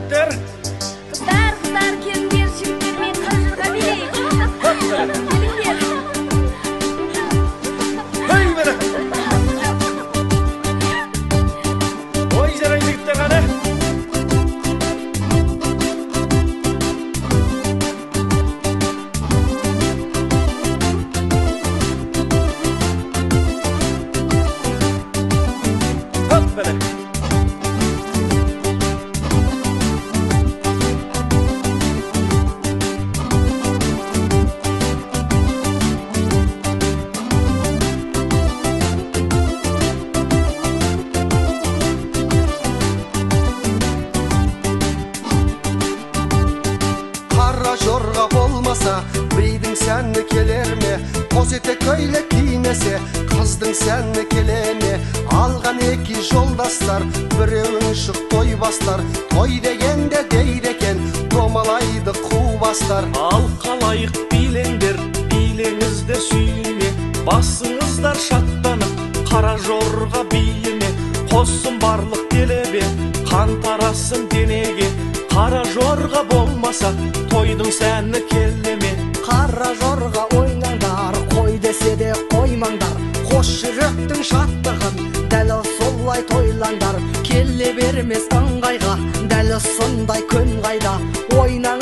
жігіттер. Қыздар, келіңдер, жігіттер, мен қажырға билейін. Келіңдер. Хей, бәрі. Ой, жарай жігіттер қане. Хоп, бәрі. Қара жорға болмаса, бейдің сәні келер ме? Қос етек көйлек киінесе, қыздың сәні келе ме? Алған екі жолдастар, біреуін шық той бастар. Той дегенде дейді екен, домалайды қу бастар. Ал қалайық билеңдер, билеңіздер сүйіне. Басыңыздар шаттанып, қара жорға биіне. Қосын барлық делебе, қан тарасын денеге. Қара жорға болмаса, тойдың сәні келеме. Қара жорға ойнаңдар, қой десе де қоймаңдар. Қош жүректің шаттығын дәл солай тойлаңдар. Келе бермес ыңғайға, дәл сондай күн қайда. Ойнаңдар